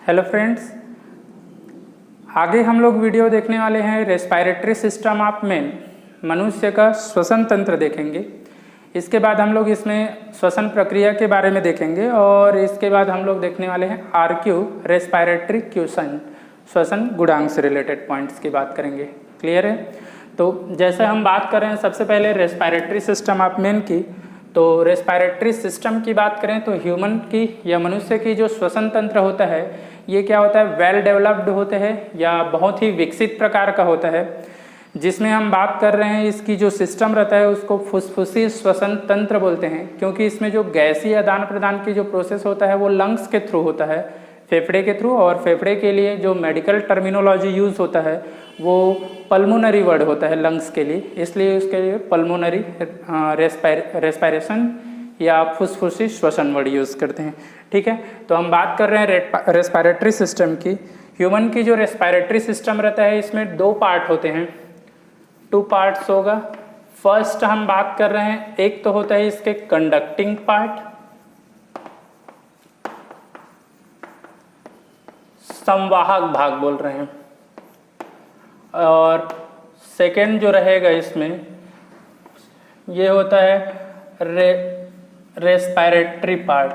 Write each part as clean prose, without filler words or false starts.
Hello friends, आगे हम लोग वीडियो देखने वाले हैं रेस्पिरेटरी सिस्टम ऑफ मैन, मनुष्य का श्वसन तंत्र देखेंगे। इसके बाद हम लोग इसमें श्वसन प्रक्रिया के बारे में देखेंगे और इसके बाद हम लोग देखने वाले हैं आरक्यू रेस्पिरेटरी क्वेश्चन, श्वसन गुणांक से रिलेटेड पॉइंट्स की बात करेंगे। क्लियर है? तो जैसे हम बात कर रहे हैं सबसे पहले रेस्पिरेटरी सिस्टम ऑफ मैन की, तो रेस्पिरेटरी सिस्टम की बात करें तो ह्यूमन की या मनुष्य की जो श्वसन तंत्र होता है ये क्या होता है, वेल डेवलप्ड होते हैं या बहुत ही विकसित प्रकार का होता है। जिसमें हम बात कर रहे हैं इसकी जो सिस्टम रहता है उसको फुस्फुसी श्वसन तंत्र बोलते हैं, क्योंकि इसमें जो गैसीय आदान प्रदान की जो प्रोसेस होता है वो लंग्स के थ्रू होता है, फेफड़े के थ्रू। और फेफड़े के लिए जो मेडिकल टर्मिनोलॉजी यूज़ होता है वो पल्मोनरी वर्ड होता है लंग्स के लिए, इसलिए उसके लिए पल्मोनरी रेस्पिरेशन या फुसफुसी श्वसन वर्ड यूज़ करते हैं। ठीक है, तो हम बात कर रहे हैं रेस्पिरेटरी सिस्टम की। ह्यूमन की जो रेस्पिरेटरी सिस्टम रहता है इसमें दो पार्ट होते हैं, 2 पार्ट्स होगा। फर्स्ट हम बात कर रहे हैं, एक तो होता है इसके कंडक्टिंग पार्ट, संवाहक भाग बोल रहे हैं, और सेकेंड जो रहेगा इसमें ये होता है रेस्पिरेटरी पार्ट,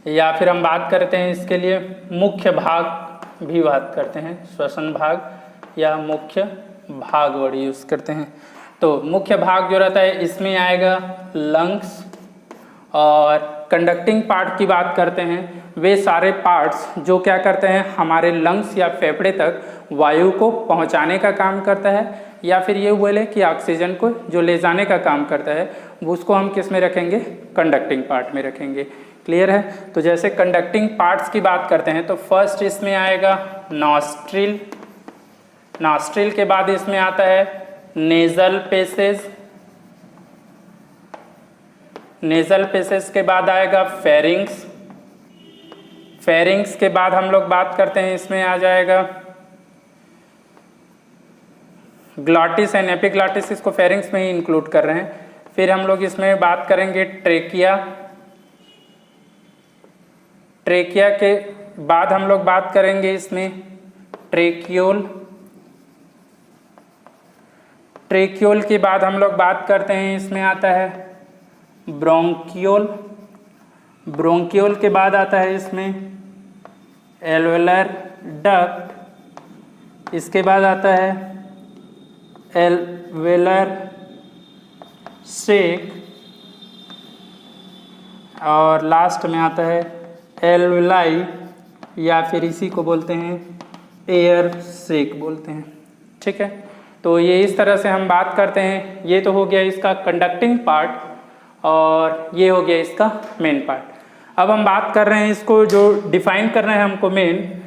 या फिर हम बात करते हैं इसके लिए मुख्य भाग भी बात करते हैं, श्वसन भाग या मुख्य भाग वर्ड यूज करते हैं। तो मुख्य भाग जो रहता है इसमें आएगा लंग्स, और कंडक्टिंग पार्ट की बात करते हैं वे सारे पार्ट्स जो क्या करते हैं हमारे लंग्स या फेफड़े तक वायु को पहुंचाने का काम करता है, या फिर ये बोले कि ऑक्सीजन को जो ले जाने का काम करता है उसको हम किस में रखेंगे, कंडक्टिंग पार्ट में रखेंगे। क्लियर है? तो जैसे कंडक्टिंग पार्ट्स की बात करते हैं तो फर्स्ट इसमें आएगा नॉस्ट्रिल, नॉस्ट्रिल के बाद इसमें आता है नेजल पेसेज, नेजल पेसेज के बाद आएगा फेरिंग्स, फेरिंग्स के बाद हम लोग बात करते हैं इसमें आ जाएगा ग्लॉटिस एंड एपिग्लॉटिस, इसको फेरिंग्स में ही इंक्लूड कर रहे हैं। फिर हम लोग इसमें बात करेंगे ट्रेकिया, ट्रेकिया के बाद हम लोग बात करेंगे इसमें ट्रेक्यूल, ट्रेक्यूल के बाद हम लोग बात करते हैं इसमें आता है ब्रोंकियोल, ब्रोंकियोल के बाद आता है इसमें एल्वेलर डक्ट, इसके बाद आता है एल्वेलर सेक, और लास्ट में आता है एल्वेलाई, या फिर इसी को बोलते हैं एयर सेक बोलते हैं। ठीक है, तो ये इस तरह से हम बात करते हैं। ये तो हो गया इसका कंडक्टिंग पार्ट और ये हो गया इसका मेन पार्ट। अब हम बात कर रहे हैं इसको जो डिफाइन कर रहे हैं हमको मेन,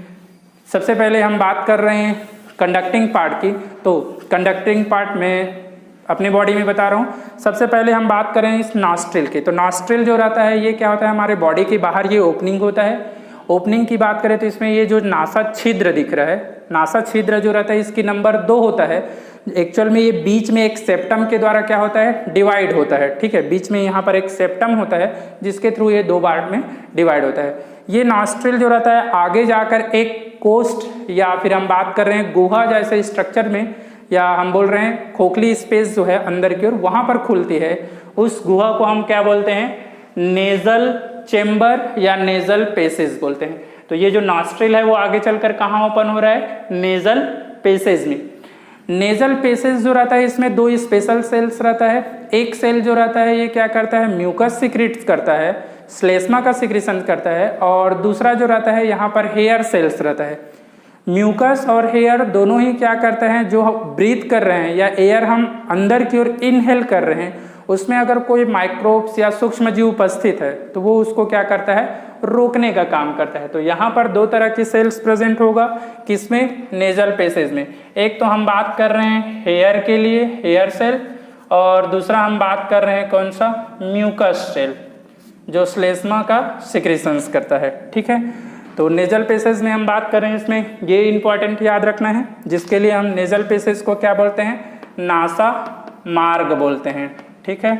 सबसे पहले हम बात कर रहे हैं कंडक्टिंग पार्ट की। तो कंडक्टिंग पार्ट में अपनी बॉडी में बता रहा हूँ, सबसे पहले हम बात करें इस नॉस्ट्रिल की। तो नॉस्ट्रिल जो रहता है ये क्या होता है, हमारे बॉडी के बाहर ये ओपनिंग होता है। ओपनिंग की बात करें तो इसमें ये जो नासा छिद्र दिख रहा है, नासा छिद्र जो रहता है इसकी नंबर 2 होता है। एक्चुअल में ये बीच में एक सेप्टम के द्वारा क्या होता है, डिवाइड होता है। ठीक है, बीच में यहाँ पर एक सेप्टम होता है जिसके थ्रू ये 2 पार्ट में डिवाइड होता है। ये नॉस्ट्रिल जो रहता है आगे जाकर एक कोस्ट या फिर हम बात कर रहे हैं गुहा जैसे स्ट्रक्चर में, या हम बोल रहे हैं खोखली स्पेस जो है अंदर की ओर वहां पर खुलती है, उस गुहा को हम क्या बोलते हैं, नेजल चेम्बर या नेजल पेसेज बोलते हैं। तो ये जो नॉस्ट्रिल है वो आगे चलकर कहाँ ओपन हो रहा है, नेजल पेसेज में। नेजल पेसेज जो रहता है इसमें 2 स्पेशल सेल्स रहता है। एक सेल जो रहता है ये क्या करता है, म्यूकस सिक्रीट्स करता है, श्लेष्मा का सिक्रीशन करता है, और दूसरा जो रहता है यहाँ पर हेयर सेल्स रहता है। म्यूकस और हेयर दोनों ही क्या करते हैं, जो ब्रीथ कर रहे हैं या एयर हम अंदर की ओर इनहेल कर रहे हैं उसमें अगर कोई माइक्रोब्स या सूक्ष्म जीव उपस्थित है तो वो उसको क्या करता है, रोकने का काम करता है। तो यहाँ पर 2 तरह की सेल्स प्रेजेंट होगा, किसमें, नेजल पेसेज में। एक तो हम बात कर रहे हैं हेयर के लिए हेयर सेल, और दूसरा हम बात कर रहे हैं कौन सा, म्यूकस सेल जो श्लेष्मा का सिक्रीशंस करता है। ठीक है, तो नेजल पेसेज में हम बात कर रहे हैं, इसमें ये इंपॉर्टेंट याद रखना है, जिसके लिए हम नेजल पेसेज को क्या बोलते हैं, नासा मार्ग बोलते हैं। ठीक है,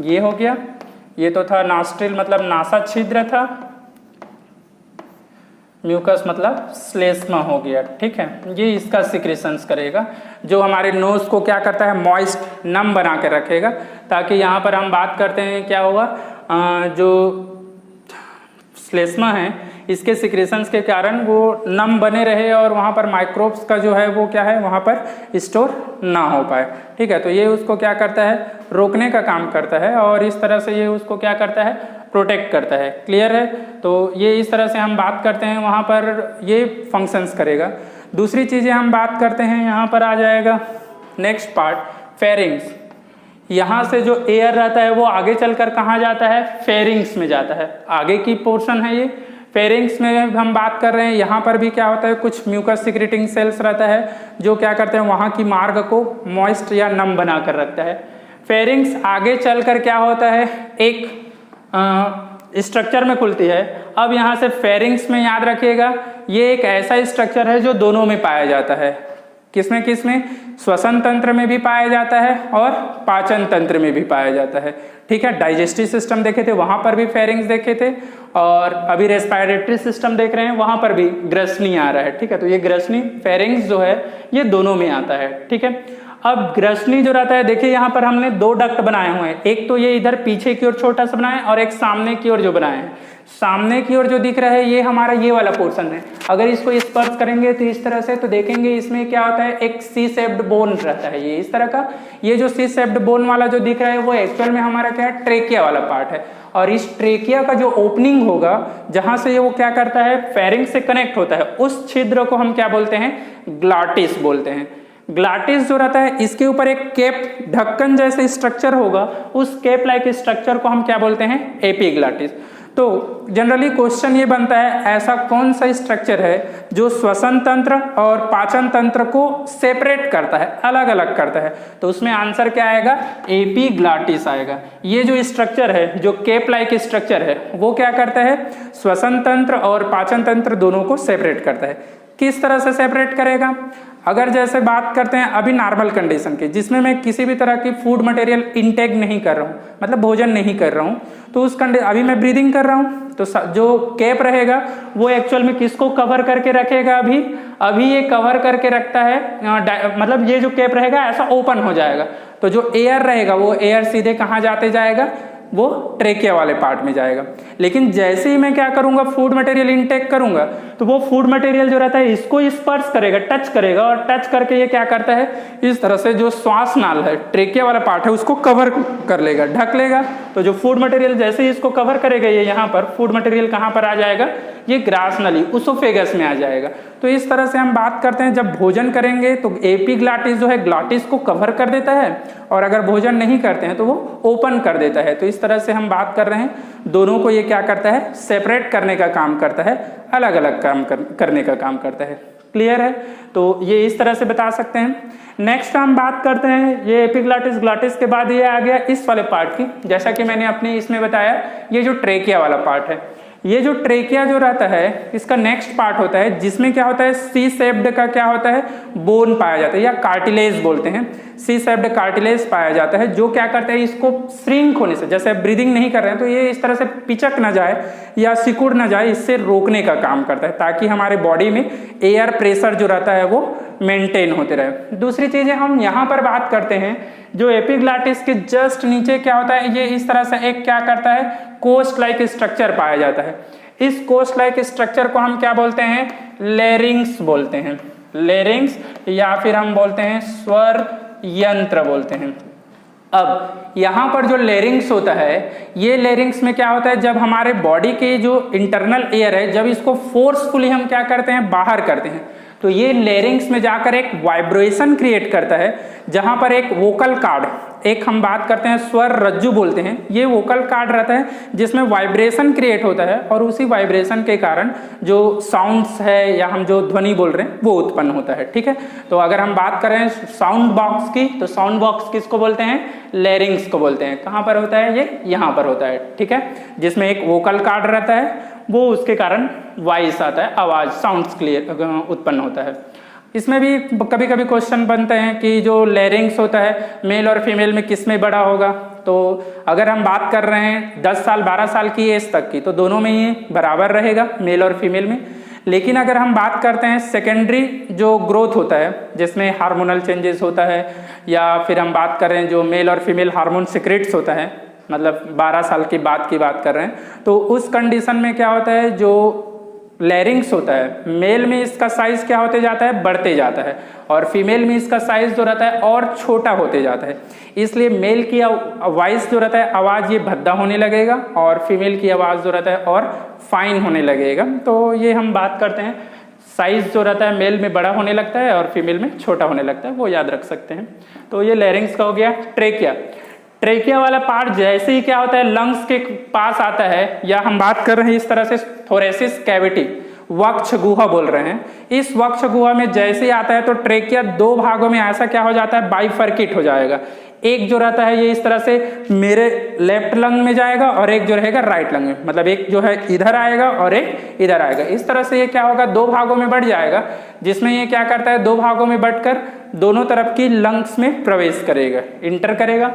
ये हो गया। ये तो था नॉस्ट्रिल मतलब नासा छिद्र था, म्यूकस मतलब श्लेष्मा हो गया, ठीक है। ये इसका सिक्रेशंस करेगा जो हमारे नोज को क्या करता है, मॉइस्ट नम बना के रखेगा, ताकि यहाँ पर हम बात करते हैं क्या होगा, जो श्लेष्मा है इसके सिक्रेशंस के कारण वो नम बने रहे और वहाँ पर माइक्रोब्स का जो है वो क्या है वहाँ पर स्टोर ना हो पाए, ठीक है। तो ये उसको क्या करता है, रोकने का काम करता है और इस तरह से ये उसको क्या करता है, प्रोटेक्ट करता है। क्लियर है। तो ये इस तरह से हम बात करते हैं, वहाँ पर ये फंक्शंस करेगा। दूसरी चीज़ें हम बात करते हैं, यहाँ पर आ जाएगा नेक्स्ट पार्ट, फेरिंग्स। यहाँ से जो एयर रहता है वो आगे चलकर कहाँ जाता है, फेरिंग्स में जाता है, आगे की पोर्शन है ये। फेरिंग्स में हम बात कर रहे हैं, यहाँ पर भी क्या होता है, कुछ म्यूकस सिक्रेटिंग सेल्स रहता है जो क्या करते हैं, वहाँ की मार्ग को मॉइस्ट या नम बना कर रखता है। फेरिंग्स आगे चलकर क्या होता है, एक स्ट्रक्चर में खुलती है। अब यहाँ से फेरिंग्स में याद रखिएगा, ये एक ऐसा स्ट्रक्चर है जो दोनों में पाया जाता है। किसमें किसमें, श्वसन तंत्र में भी पाया जाता है और पाचन तंत्र में भी पाया जाता है, ठीक है। डाइजेस्टिव सिस्टम देखे थे, वहां पर भी फेरिंग्स देखे थे, और अभी रेस्पिरेटरी सिस्टम देख रहे हैं, वहां पर भी ग्रसनी आ रहा है, ठीक है। तो ये ग्रसनी फेरिंग्स जो है ये दोनों में आता है, ठीक है। अब ग्रसनी जो रहता है, देखिए यहाँ पर हमने दो डक्ट बनाए हुए हैं, एक तो ये इधर पीछे की ओर छोटा सा बनाए और एक सामने की ओर जो बनाए हैं। सामने की ओर जो दिख रहा है ये हमारा ये वाला पोर्शन है। अगर इसको स्पर्श करेंगे तो इस तरह से, तो देखेंगे इसमें क्या होता है, एक सी शेप्ड बोन रहता है, ये इस तरह का। ये जो सी शेप्ड बोन वाला जो दिख रहा है वो एक्चुअल में हमारा क्या है, ट्रेकिया वाला पार्ट है। और इस ट्रेकिया का जो ओपनिंग होगा, जहां से ये वो क्या करता है, फेरिंग्स से कनेक्ट होता है, उस छिद्र को हम क्या बोलते हैं, ग्लॉटिस बोलते हैं। ग्लॉटिस जो रहता है इसके ऊपर एक कैप ढक्कन जैसे स्ट्रक्चर होगा, उस कैप लाइक स्ट्रक्चर को हम क्या बोलते हैं, एपीग्लॉटिस। तो जनरली क्वेश्चन ये बनता है, ऐसा कौन सा स्ट्रक्चर है जो श्वसन तंत्र और पाचन तंत्र को सेपरेट करता है, अलग अलग करता है। तो उसमें आंसर क्या आएगा, एपीग्लॉटिस आएगा। ये जो स्ट्रक्चर है, जो कैप लाइक स्ट्रक्चर है, वो क्या करता है, श्वसन तंत्र और पाचन तंत्र दोनों को सेपरेट करता है। किस तरह से सेपरेट करेगा, अगर जैसे बात करते हैं अभी नॉर्मल कंडीशन की, जिसमें मैं किसी भी तरह की फूड मटेरियल इनटेक नहीं कर रहा हूँ, मतलब भोजन नहीं कर रहा हूँ, तो उस अभी मैं ब्रीदिंग कर रहा हूँ, तो जो कैप रहेगा वो एक्चुअल में किसको कवर करके रखेगा, अभी ये कवर करके रखता है, मतलब ये जो कैप रहेगा ऐसा ओपन हो जाएगा, तो जो एयर रहेगा वो एयर सीधे कहाँ जाते जाएगा, वो ट्रेकिया वाले पार्ट में जाएगा। लेकिन जैसे ही मैं क्या करूंगा, फूड मटेरियल इनटेक करूंगा, तो वो फूड मटेरियल जो रहता है इसको स्पर्श करेगा, टच करेगा, और टच करके ये क्या करता है, इस तरह से जो श्वास नाल है, ट्रेकिया वाला पार्ट है, उसको कवर कर लेगा, ढक लेगा। तो जो फूड मटेरियल जैसे ही इसको कवर करेगा, ये यहाँ पर फूड मटेरियल कहाँ पर आ जाएगा, ये ग्रास नली उसोफेगस में आ जाएगा। तो इस तरह से हम बात करते हैं, जब भोजन करेंगे तो एपीग्लॉटिस जो है ग्लॉटिस को कवर कर देता है, और अगर भोजन नहीं करते हैं तो वो ओपन कर देता है। तो इस तरह से हम बात कर रहे हैं, दोनों को ये क्या करता है, सेपरेट करने का काम करता है, अलग अलग काम करने का काम करता है। क्लियर है। तो ये इस तरह से बता सकते हैं। नेक्स्ट हम बात करते हैं, ये एपीग्लॉटिस, ग्लॉटिस के बाद ये आ गया इस वाले पार्ट की। जैसा कि मैंने अपने इसमें बताया, ये जो ट्रेकिया वाला पार्ट है, ये जो ट्रेकिया जो रहता है इसका नेक्स्ट पार्ट होता है, जिसमें क्या होता है, सी शेप्ड का क्या होता है, बोन पाया जाता है, या कार्टिलेज बोलते हैं, सी शेप्ड कार्टिलेज पाया जाता है, जो क्या करता है, इसको श्रिंक होने से, जैसे ब्रीदिंग नहीं कर रहे हैं तो ये इस तरह से पिचक ना जाए या सिकुड़ ना जाए, इससे रोकने का काम करता है, ताकि हमारे बॉडी में एयर प्रेशर जो रहता है वो मेंटेन होते रहे। दूसरी चीजें हम यहाँ पर बात करते हैं, जो एपीग्लॉटिस के जस्ट नीचे क्या होता है, ये इस तरह से एक क्या करता है, कोस्ट लाइक स्ट्रक्चर पाया जाता है। इस कोस्ट लाइक स्ट्रक्चर को हम क्या बोलते हैं, लेरिंग्स बोलते हैं, लेरिंग्स, या फिर हम बोलते हैं स्वर यंत्र बोलते हैं। अब यहाँ पर जो लेरिंग्स होता है, ये लेरिंग्स में क्या होता है, जब हमारे बॉडी के जो इंटरनल एयर है, जब इसको फोर्सफुली हम क्या करते हैं, बाहर करते हैं, तो ये लेरिंग्स में जाकर एक वाइब्रेशन क्रिएट करता है, जहां पर एक वोकल कार्ड, एक हम बात करते हैं स्वर रज्जु बोलते हैं, ये वोकल कार्ड रहता है जिसमें वाइब्रेशन क्रिएट होता है, और उसी वाइब्रेशन के कारण जो साउंड्स है या हम जो ध्वनि बोल रहे हैं वो उत्पन्न होता है। ठीक है, तो अगर हम बात करें साउंड बॉक्स की, तो साउंड बॉक्स किसको बोलते हैं, लेरिंग्स को बोलते हैं। कहाँ पर होता है, ये यहाँ पर होता है। ठीक है, जिसमें एक वोकल कार्ड रहता है, वो उसके कारण वॉइस आता है, आवाज, साउंड्स क्लियर उत्पन्न होता है। इसमें भी कभी कभी क्वेश्चन बनते हैं कि जो लेरिंग्स होता है मेल और फीमेल में किस में बड़ा होगा, तो अगर हम बात कर रहे हैं 10 साल 12 साल की एज तक की, तो दोनों में ये बराबर रहेगा मेल और फीमेल में। लेकिन अगर हम बात करते हैं सेकेंडरी जो ग्रोथ होता है जिसमें हार्मोनल चेंजेस होता है, या फिर हम बात कर रहे हैं जो मेल और फीमेल हार्मोन सिक्रेट्स होता है, मतलब 12 साल की बात कर रहे हैं, तो उस कंडीशन में क्या होता है, जो लैरिंग्स होता है मेल में इसका साइज क्या होते जाता है, बढ़ते जाता है, और फीमेल में इसका साइज जो रहता है और छोटा होते जाता है। इसलिए मेल की वॉइस जो रहता है आवाज़ ये भद्दा होने लगेगा, और फीमेल की आवाज़ जो रहता है और फाइन होने लगेगा। तो ये हम बात करते हैं साइज जो रहता है मेल में बड़ा होने लगता है और फीमेल में छोटा होने लगता है, वो याद रख सकते हैं। तो ये लैरिंग्स का हो गया। ट्रेकिया वाला पार्ट जैसे ही क्या होता है लंग्स के पास आता है, या हम बात कर रहे हैं इस तरह से थोरेसिस कैविटी, वक्ष गुहा बोल रहे हैं, इस वक्ष गुहा में जैसे ही आता है तो ट्रेकिया दो भागों में ऐसा क्या हो जाता है, बाइफर्किट हो जाएगा। एक जो रहता है ये इस तरह से मेरे लेफ्ट लंग में जाएगा और एक जो रहेगा राइट लंग में, मतलब एक जो है इधर आएगा और एक इधर आएगा। इस तरह से ये क्या होगा, दो भागों में बढ़ जाएगा, जिसमें ये क्या करता है दो भागों में बढ़कर दोनों तरफ की लंग्स में प्रवेश करेगा, इंटर करेगा।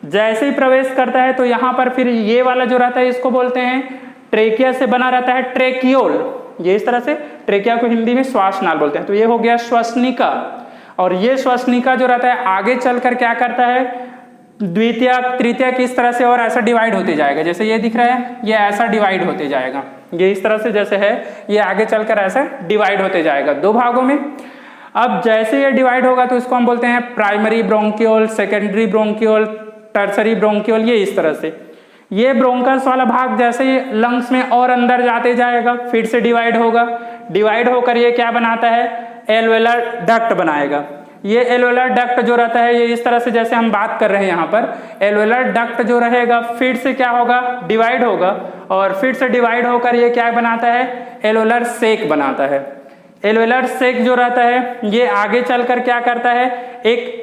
जैसे ही प्रवेश करता है तो यहाँ पर फिर ये वाला जो रहता है इसको बोलते हैं ट्रेकिया से बना रहता है ट्रेकियोल। ये इस तरह से ट्रेकिया को हिंदी में श्वासनाल बोलते हैं। तो ये हो गया श्वसनिका, और ये श्वसनिका जो रहता है आगे चलकर क्या करता है, द्वितीय तृतीय की इस तरह से और ऐसा डिवाइड होते जाएगा। जैसे ये दिख रहा है ये ऐसा डिवाइड होते जाएगा, ये इस तरह से जैसे है ये आगे चलकर ऐसा डिवाइड होते जाएगा दो भागों में। अब जैसे ये डिवाइड होगा तो इसको हम बोलते हैं primary bronchiole, secondary bronchiole, tertiary bronchiole. ये इस तरह से ये ब्रोंकस वाला भाग जैसे ही लंग्स में और अंदर जाते जाएगा फिर से डिवाइड होगा, डिवाइड होकर ये क्या बनाता है, एल्वेलर डक्ट बनाएगा। ये एल्वेलर डक्ट जो रहता है ये इस तरह से जैसे हम बात कर रहे हैं यहाँ पर, एल्वेलर डक्ट जो रहेगा फिर से क्या होगा, डिवाइड होगा, और फिर से डिवाइड होकर ये क्या बनाता है, एल्वेलर सेक बनाता है। एल्वेलर सेक जो रहता है ये आगे चलकर क्या करता है, एक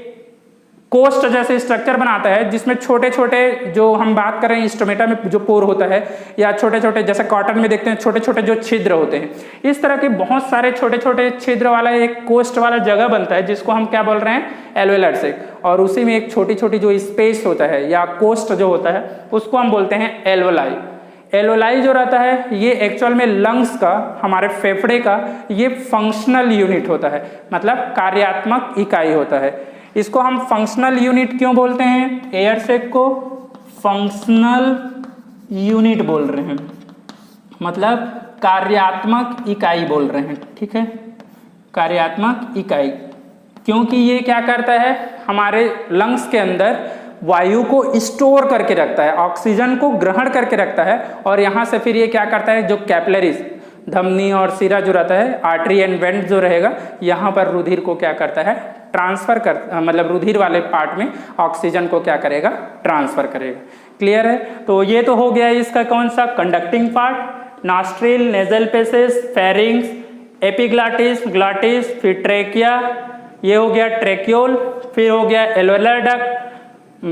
कोस्ट जैसे स्ट्रक्चर बनाता है जिसमें छोटे छोटे जो हम बात कर रहे हैं स्टोमेटा में जो पोर होता है, या छोटे छोटे जैसे कॉटन में देखते हैं छोटे छोटे जो छिद्र होते हैं, इस तरह के बहुत सारे छोटे छोटे छिद्र वाला एक कोस्ट वाला जगह बनता है जिसको हम क्या बोल रहे हैं, एल्वेलर सेक। और उसी में एक छोटी छोटी जो स्पेस होता है या कोस्ट जो होता है उसको हम बोलते हैं एल्वोलाई। एल्वोलाई जो रहता है ये एक्चुअल में लंग्स का, हमारे फेफड़े का ये फंक्शनल यूनिट होता है, मतलब कार्यात्मक इकाई होता है। इसको हम फंक्शनल यूनिट क्यों बोलते हैं, एयर सेक को फंक्शनल यूनिट बोल रहे हैं, मतलब कार्यात्मक इकाई बोल रहे हैं, ठीक है, कार्यात्मक इकाई। क्योंकि ये क्या करता है, हमारे लंग्स के अंदर वायु को स्टोर करके रखता है, ऑक्सीजन को ग्रहण करके रखता है, और यहाँ से फिर ये क्या करता है, जो कैपिलरीज धमनी और सिरा जो रहता है, आर्टरी एंड वेंट जो रहेगा, यहाँ पर रुधिर को क्या करता है, ट्रांसफर कर, मतलब रुधिर वाले पार्ट में ऑक्सीजन को क्या करेगा, ट्रांसफर करेगा। क्लियर है। तो ये तो हो गया इसका कौन सा, conducting part, nostril, nasal passes, pharynx, epiglottis, glottis, फिर ट्रेकिया, ये हो गया ट्रेकियोल, फिर हो गया alveolar duct,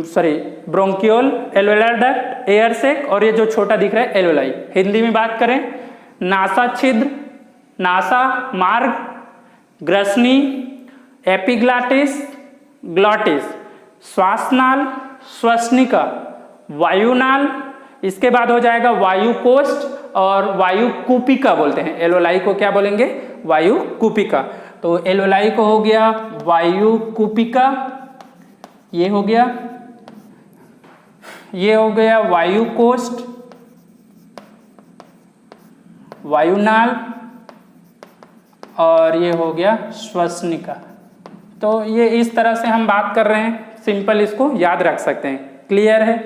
sorry bronchiole, alveolar duct, air sac, और ये जो छोटा दिख रहा है एल्वेलाई। हिंदी में बात करें, नासा छिद्र, नासा मार्ग, ग्रसनी, एपिग्लॉटिस, ग्लॉटिस, श्वासनाल, श्वसनिका, वायुनाल, इसके बाद हो जाएगा वायु कोष्ठ और वायु कूपिका बोलते हैं। एल्वोलाई को क्या बोलेंगे, वायु कूपिका। तो एल्वोलाई को हो गया वायु कूपिका, ये हो गया, ये हो गया वायु कोष्ठ, वायुनाल, और ये हो गया श्वसनिका। तो ये इस तरह से हम बात कर रहे हैं, सिंपल इसको याद रख सकते हैं। क्लियर है।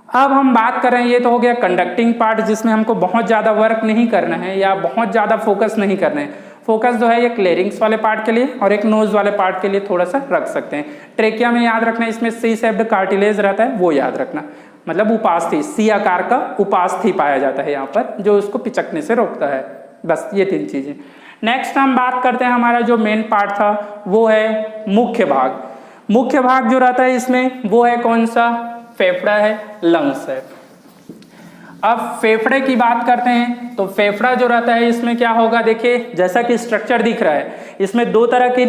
अब हम बात कर रहे हैं, ये तो हो गया कंडक्टिंग पार्ट जिसमें हमको बहुत ज़्यादा वर्क नहीं करना है या बहुत ज़्यादा फोकस नहीं करना है। फोकस जो है एक लेरिंग्स वाले पार्ट के लिए और एक नोज वाले पार्ट के लिए थोड़ा सा रख सकते हैं। ट्रेकिया में याद रखना, इसमें सी शेप्ड कार्टिलेज रहता है, वो याद रखना, मतलब उपास्थि, सी आकार का उपास्थि पाया जाता है यहाँ पर, जो उसको पिचकने से रोकता है। बस ये तीन चीजें। नेक्स्ट हम बात करते हैं, हमारा जो मेन पार्ट था वो है मुख्य भाग। मुख्य भाग जो रहता है इसमें वो है कौन सा, फेफड़ा है, लंग्स है। अब फेफड़े की बात करते हैं तो फेफड़ा जो रहता है इसमें क्या होगा, देखिए जैसा कि स्ट्रक्चर दिख रहा है, इसमें दो तरह की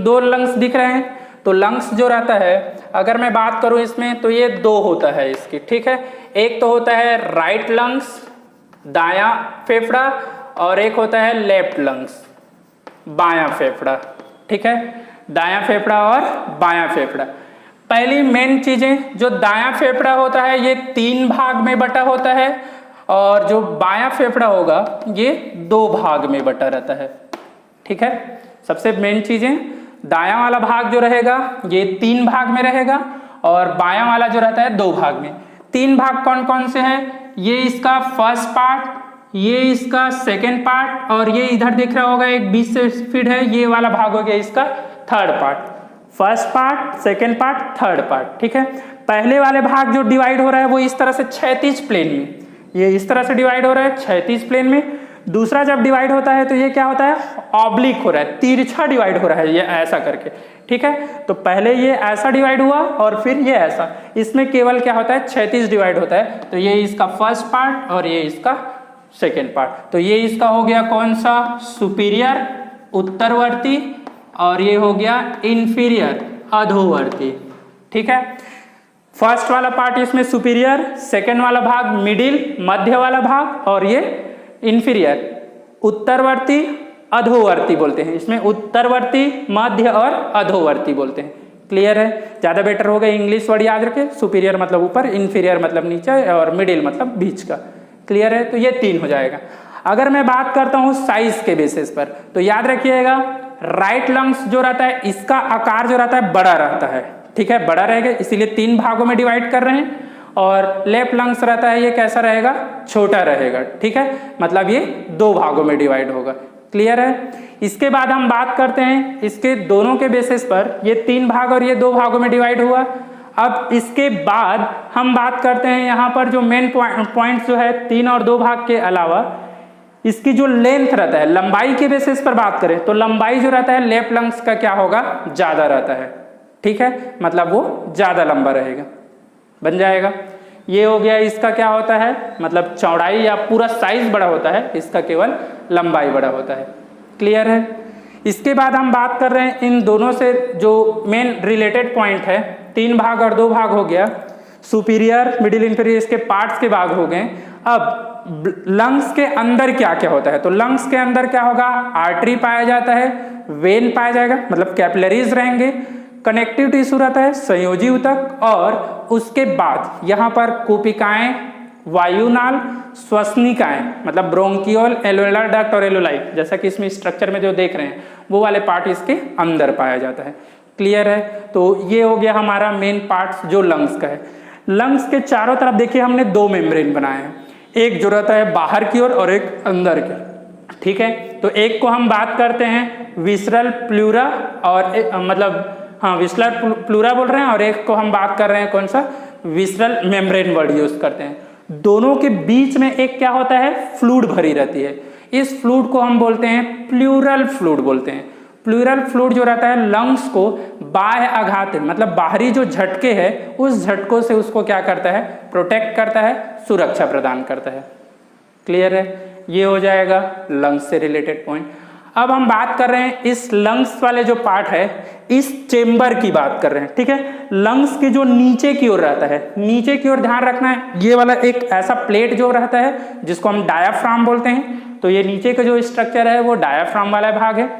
दो लंग्स दिख रहे हैं। तो लंग्स जो रहता है, अगर मैं बात करूं इसमें तो ये दो होता है इसकी, ठीक है। एक तो होता है राइट लंग्स दायां फेफड़ा, और एक होता है लेफ्ट लंग्स बायां फेफड़ा, ठीक है। दायां फेफड़ा और बायां फेफड़ा। पहली मेन चीजें, जो दायां फेफड़ा होता है ये 3 भाग में बटा होता है, और जो बायां फेफड़ा होगा ये 2 भाग में बटा रहता है, ठीक है। सबसे मेन चीजें, दायां वाला भाग जो रहेगा ये 3 भाग में रहेगा, और बायां वाला जो रहता है 2 भाग में। 3 भाग कौन कौन से हैं? ये इसका फर्स्ट पार्ट, ये इसका सेकेंड पार्ट, और ये इधर दिख रहा होगा एक 20 से फीट है, ये वाला भाग हो गया इसका third part. First part, second part, third part, ठीक है। पहले वाले भाग जो डिवाइड हो रहा है वो इस तरह से क्षैतिज प्लेन में, ये इस तरह से डिवाइड हो रहा है क्षैतिज प्लेन में। दूसरा जब डिवाइड होता है तो ये क्या होता है? ऑब्लिक हो रहा है, तिरछा डिवाइड हो रहा है, ये ऐसा करके, ठीक है। तो पहले ये ऐसा डिवाइड हुआ और फिर ये ऐसा, इसमें केवल क्या होता है? क्षैतिज डिवाइड होता है। तो ये इसका फर्स्ट पार्ट और ये इसका सेकेंड पार्ट। तो ये इसका हो गया कौन सा? सुपीरियर उत्तरवर्ती, और ये हो गया इंफीरियर अधोवर्ती, ठीक है। फर्स्ट वाला पार्ट इसमें सुपीरियर, सेकेंड वाला भाग मिडिल मध्य वाला भाग, और ये इंफीरियर उत्तरवर्ती अधोवर्ती बोलते हैं। इसमें उत्तरवर्ती मध्य और अधोवर्ती बोलते हैं। क्लियर है? ज्यादा बेटर होगा इंग्लिश वर्ड याद रखें। सुपीरियर मतलब ऊपर, इंफीरियर मतलब नीचे, और मिडिल मतलब बीच का। क्लियर है? तो ये 3 हो जाएगा। अगर मैं बात करता हूं साइज के बेसिस पर, तो याद रखिएगा राइट लंग्स जो रहता है इसका आकार जो रहता है बड़ा रहता है, ठीक है, बड़ा रहेगा, इसीलिए 3 भागों में डिवाइड कर रहे हैं। और लेफ्ट लंग्स रहता है ये कैसा रहेगा? छोटा रहेगा, ठीक है, मतलब ये 2 भागों में डिवाइड होगा। क्लियर है? इसके बाद हम बात करते हैं इसके दोनों के बेसिस पर, ये 3 भाग और ये 2 भागों में डिवाइड हुआ। अब इसके बाद हम बात करते हैं यहाँ पर जो मेन पॉइंट जो है 3 और 2 भाग के अलावा इसकी जो लेंथ रहता है, लंबाई के बेसिस पर बात करें तो लंबाई जो रहता है लेफ्ट लंग्स का क्या होगा? ज्यादा रहता है, ठीक है, मतलब वो ज्यादा लंबा रहेगा, बन जाएगा। ये हो गया इसका क्या होता है, मतलब चौड़ाई या पूरा साइज बड़ा होता है, इसका केवल लंबाई बड़ा होता है। क्लियर है? इसके बाद हम बात कर रहे हैं इन दोनों से जो मेन रिलेटेड पॉइंट है, 3 भाग और 2 भाग हो गया, सुपीरियर मिडिल इंफीरियर इसके पार्ट्स के भाग हो गए। अब लंग्स के अंदर क्या क्या होता है? तो लंग्स के अंदर क्या होगा? आर्टरी पाया जाता है, वेन पाया जाएगा, मतलब कैपिलरीज रहेंगे, कनेक्टिव टिश्यू रहता है, संयोजी ऊतक, और उसके बाद यहाँ पर कुपिकाएं, वायुनाल, श्वसनिकाएं, मतलब ब्रोंकियोल, एल्वेलर डक्ट और एलोलाई, जैसा कि इसमें स्ट्रक्चर में जो देख रहे हैं वो वाले पार्ट इसके अंदर पाया जाता है। क्लियर है? तो ये हो गया हमारा मेन पार्ट जो लंग्स का है। लंग्स के चारों तरफ देखिए हमने 2 मेम्ब्रेन बनाए हैं, एक जो रहता है बाहर की ओर और एक अंदर की, ठीक है। तो एक को हम बात करते हैं विसरल प्लूरा, और मतलब हाँ विसरल प्लूरा बोल रहे हैं, और एक को हम बात कर रहे हैं कौन सा? विसरल मेम्ब्रेन वर्ड यूज करते हैं। दोनों के बीच में एक क्या होता है? फ्लूइड भरी रहती है। इस फ्लूइड को हम बोलते हैं प्लूरल फ्लूइड बोलते हैं। प्लूरल फ्लूइड जो रहता है लंग्स को बाह्य आघात, मतलब बाहरी जो झटके है उस झटकों से उसको क्या करता है? प्रोटेक्ट करता है, सुरक्षा प्रदान करता है। क्लियर है? ये हो जाएगा लंग्स से रिलेटेड पॉइंट। अब हम बात कर रहे हैं इस लंग्स वाले जो पार्ट है, इस चेम्बर की बात कर रहे हैं, ठीक है। लंग्स की जो नीचे की ओर रहता है, नीचे की ओर ध्यान रखना है, ये वाला एक ऐसा प्लेट जो रहता है जिसको हम डायाफ्राम बोलते हैं। तो ये नीचे का जो स्ट्रक्चर है वो डायाफ्राम वाला भाग है।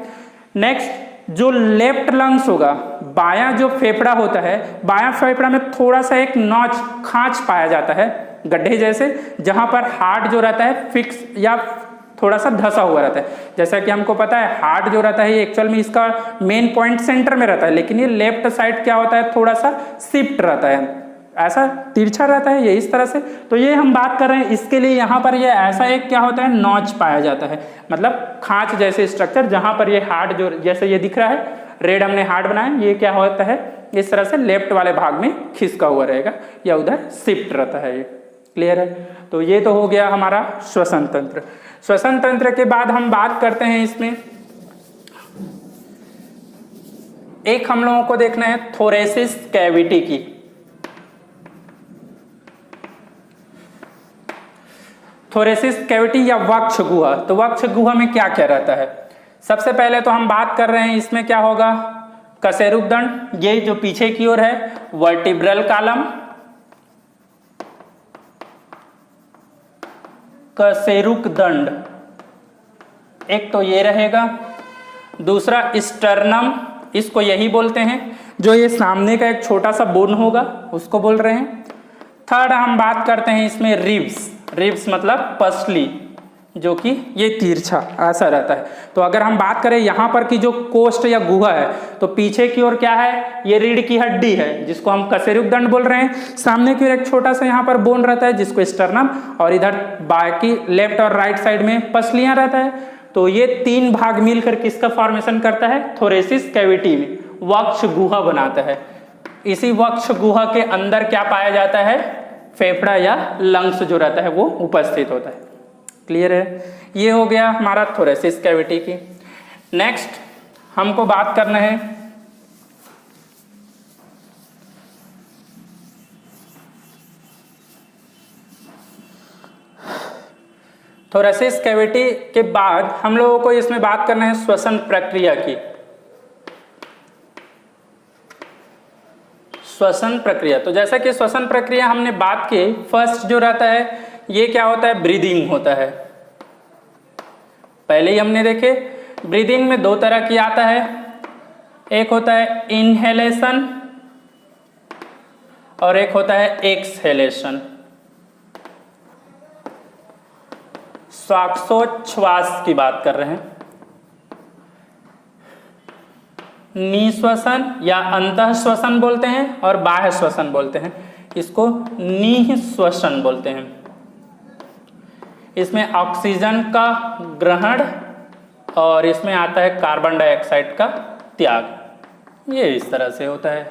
नेक्स्ट जो लेफ्ट लंग्स होगा, बायां जो फेफड़ा होता है, बायां फेफड़ा में थोड़ा सा एक नॉच खांच पाया जाता है, गड्ढे जैसे, जहां पर हार्ट जो रहता है फिक्स या थोड़ा सा धसा हुआ रहता है। जैसा कि हमको पता है हार्ट जो रहता है ये एक्चुअल में इसका मेन पॉइंट सेंटर में रहता है, लेकिन ये लेफ्ट साइड क्या होता है? थोड़ा सा शिफ्ट रहता है, ऐसा तिरछा रहता है ये इस तरह से। तो ये हम बात कर रहे हैं, इसके लिए यहाँ पर ये ऐसा एक क्या होता है? नॉच पाया जाता है, मतलब खांच जैसे स्ट्रक्चर, जहां पर ये हार्ट जो जैसे ये दिख रहा है रेड हमने हार्ट बनाया, ये क्या होता है? इस तरह से लेफ्ट वाले भाग में खिसका हुआ रहेगा या उधर शिफ्ट रहता है ये। क्लियर है? तो ये तो हो गया हमारा श्वसन तंत्र। श्वसन तंत्र के बाद हम बात करते हैं इसमें एक हम लोगों को देखना है थोरेसिस कैविटी की। थोरेसिस कैविटी या वक्ष गुहा। तो वक्ष गुहा में क्या क्या रहता है? सबसे पहले तो हम बात कर रहे हैं इसमें क्या होगा? कशेरुक दंड, ये जो पीछे की ओर है वर्टिब्रल कॉलम, कशेरुक दंड, एक तो ये रहेगा। दूसरा स्टर्नम, इसको यही बोलते हैं, जो ये सामने का एक छोटा सा बोन होगा उसको बोल रहे हैं। थर्ड हम बात करते हैं इसमें रिब्स, रिब्स मतलब पसली, जो कि ये तिरछा ऐसा रहता है। तो अगर हम बात करें यहाँ पर की जो कोष्ठ या गुहा है, तो पीछे की ओर क्या है, ये रीढ़ की हड्डी है जिसको हम कशेरुक दंड बोल रहे हैं। सामने की ओर एक छोटा सा यहाँ पर बोन रहता है जिसको स्टर्नम, और इधर बाकी लेफ्ट और राइट साइड में पसलियां रहता है। तो ये तीन भाग मिलकर किसका फॉर्मेशन करता है, थोरेसिस कैविटी में वक्ष गुहा बनाता है। इसी वक्ष गुहा के अंदर क्या पाया जाता है, फेफड़ा या लंग्स जो रहता है वो उपस्थित होता है। क्लियर है, ये हो गया हमारा थोरेसिस कैविटी की। नेक्स्ट हमको बात करना है थोरेसिस कैविटी के बाद हम लोगों को इसमें बात करना है श्वसन प्रक्रिया की। श्वसन प्रक्रिया, तो जैसा कि श्वसन प्रक्रिया हमने बात की, फर्स्ट जो रहता है ये क्या होता है, ब्रीदिंग होता है। पहले ही हमने देखे ब्रीदिंग में दो तरह की आता है, एक होता है इनहेलेशन और एक होता है एक्सहेलेशन। श्वासोच्छ्वास की बात कर रहे हैं। निःश्वसन या अंतःश्वसन बोलते हैं और बाह्य श्वसन बोलते हैं, इसको निःश्वसन बोलते हैं। इसमें ऑक्सीजन का ग्रहण और इसमें आता है कार्बन डाइऑक्साइड का त्याग, ये इस तरह से होता है।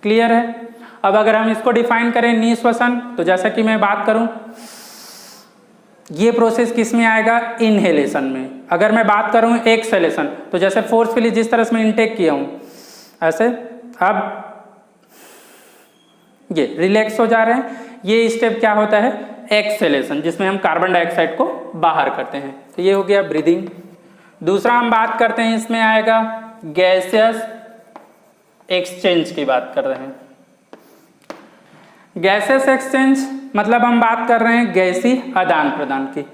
क्लियर है। अब अगर हम इसको डिफाइन करें निःश्वसन, तो जैसा कि मैं बात करूं, ये प्रोसेस किस में आएगा, इनहेलेशन में। अगर मैं बात करूं एक्सहेलेशन, तो जैसे फोर्सफुली जिस तरह से मैं इनटेक किया हूं ऐसे, अब ये रिलैक्स हो जा रहे हैं, ये स्टेप क्या होता है, एक्सहेलेशन, जिसमें हम कार्बन डाइऑक्साइड को बाहर करते हैं। तो ये हो गया ब्रीदिंग। दूसरा हम बात करते हैं, इसमें आएगा गैसियस एक्सचेंज की बात कर रहे हैं। गैसियस एक्सचेंज मतलब हम बात कर रहे हैं गैसीय आदान प्रदान की।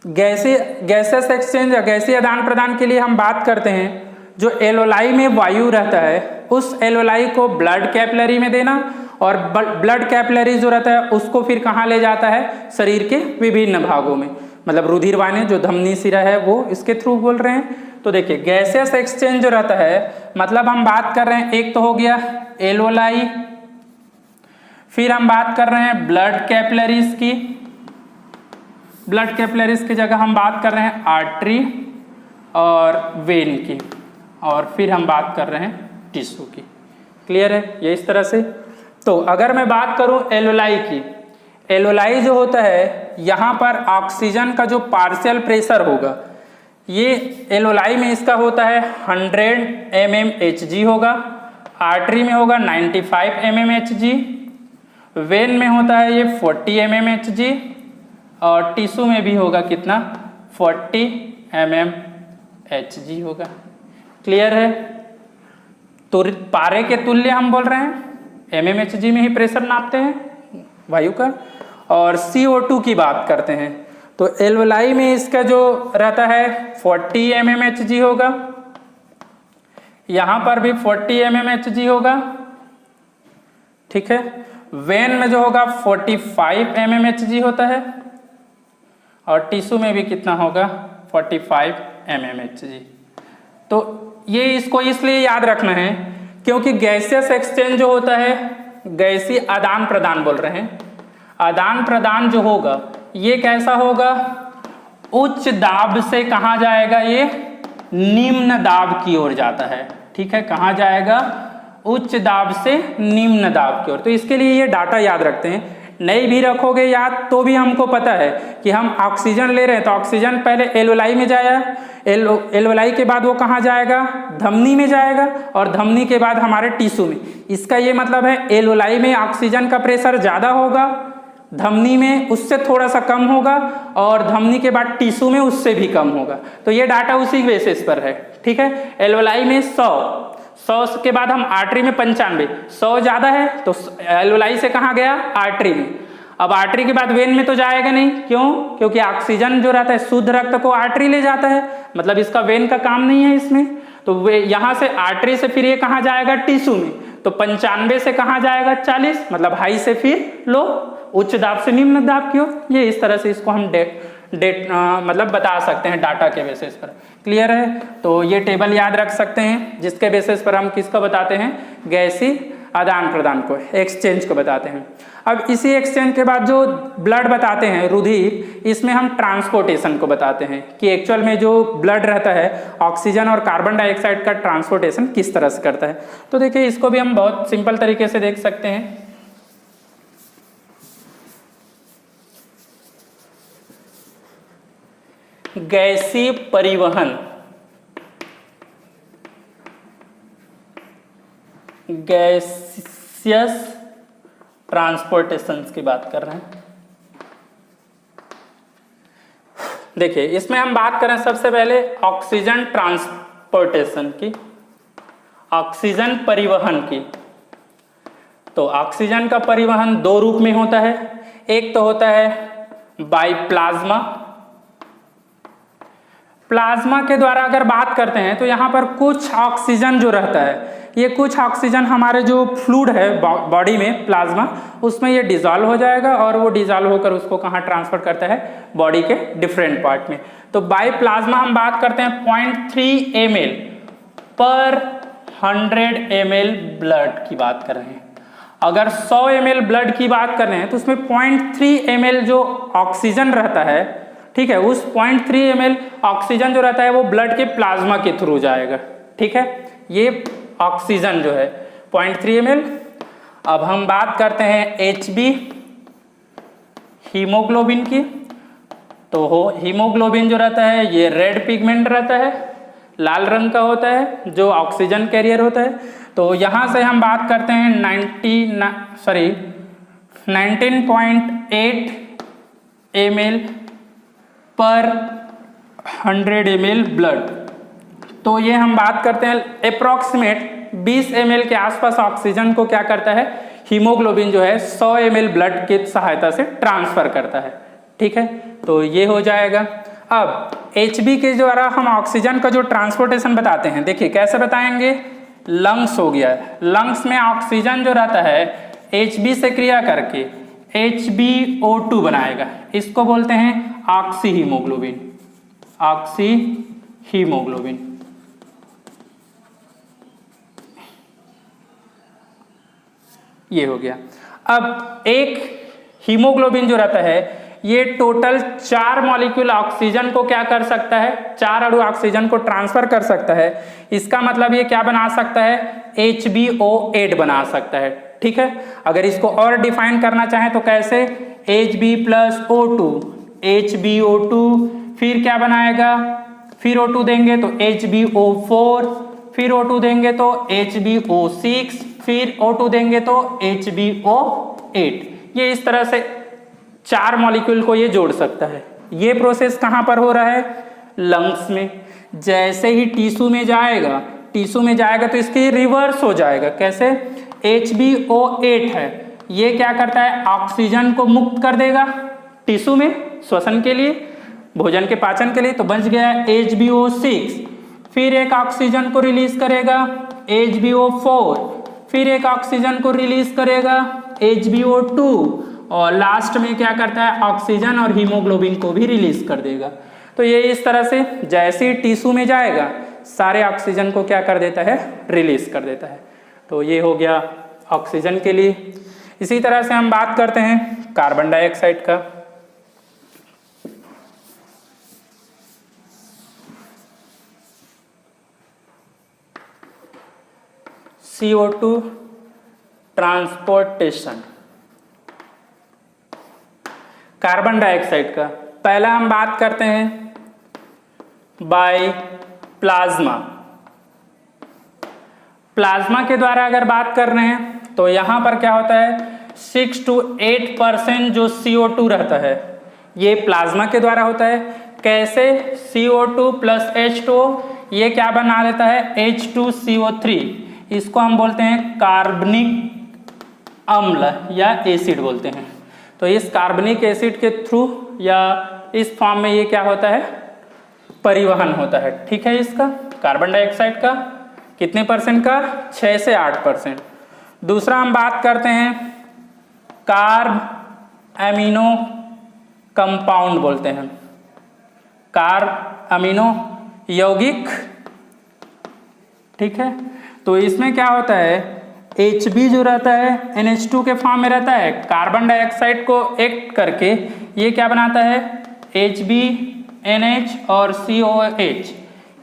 गैसियस एक्सचेंज या गैसीय आदान प्रदान के लिए हम बात करते हैं, जो एलोलाई में वायु रहता है उस एलोलाई को ब्लड कैपिलरी में देना, और ब्लड कैपिलरी जो रहता है उसको फिर कहाँ ले जाता है, शरीर के विभिन्न भागों में, मतलब रुधिर वाहिनी जो धमनी शिरा है वो इसके थ्रू बोल रहे हैं। तो देखिए गैसियस एक्सचेंज जो रहता है, मतलब हम बात कर रहे हैं, एक तो हो गया एलोलाई, फिर हम बात कर रहे हैं ब्लड कैपिलरीज की, ब्लड कैपिलरीज की जगह हम बात कर रहे हैं आर्टरी और वेन की, और फिर हम बात कर रहे हैं टिश्यू की। क्लियर है, ये इस तरह से। तो अगर मैं बात करूं एलोलाई की, एलोलाई जो होता है यहाँ पर ऑक्सीजन का जो पार्शियल प्रेशर होगा, ये एलोलाई में इसका होता है 100 mmHg होगा, आर्टरी में होगा 95 mmHg, वेन में होता है ये 40 mmHg, और टिश्यू में भी होगा कितना, 40 mmHg होगा। क्लियर है। तो पारे के तुल्य हम बोल रहे हैं, mmHg में ही प्रेशर नापते हैं वायु का। और CO2 की बात करते हैं, तो एल्वोलाई में इसका जो रहता है 40 mmHg होगा, यहाँ पर भी 40 mmHg होगा, ठीक है। वेन में जो होगा 45 mmHg होता है, और टिश्यू में भी कितना होगा, 45 mmHg। तो ये इसको इसलिए याद रखना है क्योंकि गैसियस एक्सचेंज जो होता है, गैसीय आदान प्रदान बोल रहे हैं, आदान प्रदान जो होगा ये कैसा होगा, उच्च दाब से कहाँ जाएगा, ये निम्न दाब की ओर जाता है, ठीक है। कहाँ जाएगा, उच्च दाब से निम्न दाब की ओर। तो इसके लिए ये डाटा याद रखते हैं, नहीं भी रखोगे याद तो भी हमको पता है कि हम ऑक्सीजन ले रहे हैं, तो ऑक्सीजन पहले एल्वोलाई में जाया, एल्वोलाई के बाद वो कहाँ जाएगा, धमनी में जाएगा, और धमनी के बाद हमारे टिश्यू में। इसका ये मतलब है एल्वोलाई में ऑक्सीजन का प्रेशर ज़्यादा होगा, धमनी में उससे थोड़ा सा कम होगा, और धमनी के बाद टिश्यू में उससे भी कम होगा। तो ये डाटा उसी बेसिस पर है, ठीक है। एल्वोलाई में 100 के बाद हम आर्टरी में 95, 100 ज्यादा है तो एल्वोलाई से कहाँ गया, आर्टरी में। अब आर्टरी के बाद वेन में तो जाएगा नहीं, क्यों, क्योंकि ऑक्सीजन जो रहता है शुद्ध रक्त को आर्टरी ले जाता है, मतलब इसका वेन का काम नहीं है इसमें। तो वे यहाँ से आर्टरी से फिर ये कहाँ जाएगा, टिश्यू में। तो 95 से कहाँ जाएगा, 40, मतलब हाई से फिर लो, उच्च दाब से निम्न दाब की ओर। ये इस तरह से इसको हम मतलब बता सकते हैं डाटा के बेसिस पर। क्लियर है। तो ये टेबल याद रख सकते हैं जिसके बेसिस पर हम किसको बताते हैं, गैसीय आदान प्रदान को, एक्सचेंज को बताते हैं। अब इसी एक्सचेंज के बाद जो ब्लड बताते हैं, रुधिर, इसमें हम ट्रांसपोर्टेशन को बताते हैं कि एक्चुअल में जो ब्लड रहता है ऑक्सीजन और कार्बन डाइऑक्साइड का ट्रांसपोर्टेशन किस तरह से करता है। तो देखिए इसको भी हम बहुत सिंपल तरीके से देख सकते हैं। गैसीय परिवहन, गैसियस ट्रांसपोर्टेशन की बात कर रहे हैं। देखिए इसमें हम बात करें सबसे पहले ऑक्सीजन ट्रांसपोर्टेशन की, ऑक्सीजन परिवहन की। तो ऑक्सीजन का परिवहन दो रूप में होता है, एक तो होता है बाय प्लाज्मा। प्लाज्मा के द्वारा अगर बात करते हैं तो यहाँ पर कुछ ऑक्सीजन जो रहता है, ये कुछ ऑक्सीजन हमारे जो फ्लूइड है बॉडी में प्लाज्मा, उसमें ये डिजॉल्व हो जाएगा और वो डिजॉल्व होकर उसको कहाँ ट्रांसफर करता है, बॉडी के डिफरेंट पार्ट में। तो बाय प्लाज्मा हम बात करते हैं 0.3 ml पर 100 ml ब्लड की बात कर रहे हैं। अगर 100 ml ब्लड की बात कर रहे हैं तो उसमें 0.3 ml जो ऑक्सीजन रहता है, ठीक है, उस 0.3 ml ऑक्सीजन जो रहता है वो ब्लड के प्लाज्मा के थ्रू जाएगा। ठीक है, ये ऑक्सीजन जो है 0.3 ml। अब हम बात करते हैं HB हीमोग्लोबिन की। तो हीमोग्लोबिन जो रहता है ये रेड पिगमेंट रहता है, लाल रंग का होता है, जो ऑक्सीजन कैरियर होता है। तो यहाँ से हम बात करते हैं 19.8 ml पर 100 ml ब्लड। तो ये हम बात करते हैं अप्रॉक्सीमेट 20 ml के आसपास ऑक्सीजन को क्या करता है, हीमोग्लोबिन जो है 100 ml ब्लड की सहायता से ट्रांसफर करता है। ठीक है, तो ये हो जाएगा। अब HB के द्वारा हम ऑक्सीजन का जो ट्रांसपोर्टेशन बताते हैं, देखिए कैसे बताएंगे। लंग्स हो गया है, लंग्स में ऑक्सीजन जो रहता है HB से क्रिया करके HbO2 बनाएगा, इसको बोलते हैं ऑक्सी हीमोग्लोबिन, ऑक्सी हीमोग्लोबिन। ये हो गया। अब एक हीमोग्लोबिन जो रहता है ये टोटल 4 मॉलिक्यूल ऑक्सीजन को क्या कर सकता है, 4 अणु ऑक्सीजन को ट्रांसफर कर सकता है। इसका मतलब ये क्या बना सकता है, HBO8 बना सकता है। ठीक है, अगर इसको और डिफाइन करना चाहें तो कैसे, Hb+O2, HbO2, फिर क्या बनाएगा, फिर O2 देंगे तो HbO4, फिर O2 देंगे तो HbO6, फिर O2 देंगे तो HbO8। ये इस तरह से 4 मॉलिक्यूल को ये जोड़ सकता है। ये प्रोसेस कहाँ पर हो रहा है, लंग्स में। जैसे ही टिश्यू में जाएगा, टिश्यू में जाएगा तो इसके रिवर्स हो जाएगा। कैसे, HbO8 है, ये क्या करता है, ऑक्सीजन को मुक्त कर देगा टिश्यू में श्वसन के लिए, भोजन के पाचन के लिए, तो बच गया HbO6। फिर एक ऑक्सीजन को रिलीज करेगा HbO4, फिर एक ऑक्सीजन को रिलीज करेगा HbO2, और लास्ट में क्या करता है, ऑक्सीजन और हीमोग्लोबिन को भी रिलीज कर देगा। तो ये इस तरह से जैसे ही टिश्यू में जाएगा सारे ऑक्सीजन को क्या कर देता है, रिलीज कर देता है। तो ये हो गया ऑक्सीजन के लिए। इसी तरह से हम बात करते हैं कार्बन डाइऑक्साइड का। CO2 ट्रांसपोर्टेशन कार्बन डाइऑक्साइड का। पहला हम बात करते हैं बाय प्लाज्मा। प्लाज्मा के द्वारा अगर बात कर रहे हैं तो यहां पर क्या होता है, 6 to 8% जो CO2 रहता है ये प्लाज्मा के द्वारा होता है। कैसे, CO2 + H2O, ये क्या बना लेता है H2CO3, इसको हम बोलते हैं कार्बनिक अम्ल या एसिड बोलते हैं। तो इस कार्बनिक एसिड के थ्रू या इस फॉर्म में ये क्या होता है परिवहन होता है। ठीक है, इसका कार्बन डाइऑक्साइड का कितने परसेंट का 6 से 8%। दूसरा हम बात करते हैं कार्ब एमिनो कंपाउंड बोलते हैं, कार्ब अमीनो यौगिक। ठीक है, तो इसमें क्या होता है Hb जो रहता है NH2 के फॉर्म में रहता है, कार्बन डाइऑक्साइड को एक्ट करके ये क्या बनाता है Hb NH और COH,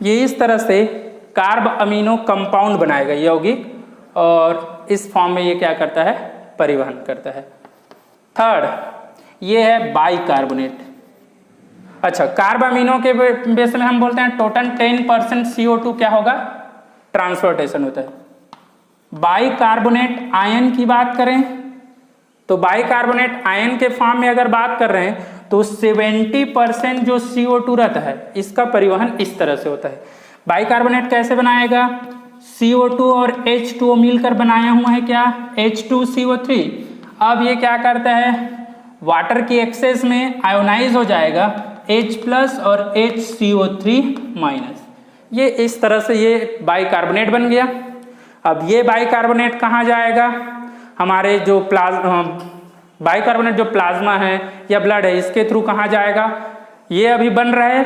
ये इस तरह से कार्ब अमीनो कंपाउंड बनाएगा यौगिक, और इस फॉर्म में ये क्या करता है परिवहन करता है। थर्ड ये है बाइकार्बोनेट। अच्छा, कार्ब अमीनो के बेस में हम बोलते हैं टोटल 10% CO2 क्या होगा ट्रांसपोर्टेशन होता है। बाइकार्बोनेट आयन की बात करें तो बाइकार्बोनेट आयन के फॉर्म में अगर बात कर रहे हैं तो 70% जो CO2 रहता है इसका परिवहन इस तरह से होता है। बाइकार्बोनेट कैसे बनाएगा, CO2 और H2O मिलकर बनाया हुआ है क्या H2CO3। अब ये क्या करता है वाटर की एक्सेस में आयोनाइज हो जाएगा H+ और HCO3-, ये इस तरह से ये बाइकार्बोनेट बन गया। अब ये बाइकार्बोनेट कहाँ जाएगा, हमारे जो बाइकार्बोनेट जो प्लाज्मा है या ब्लड है इसके थ्रू कहाँ जाएगा, ये अभी बन रहा है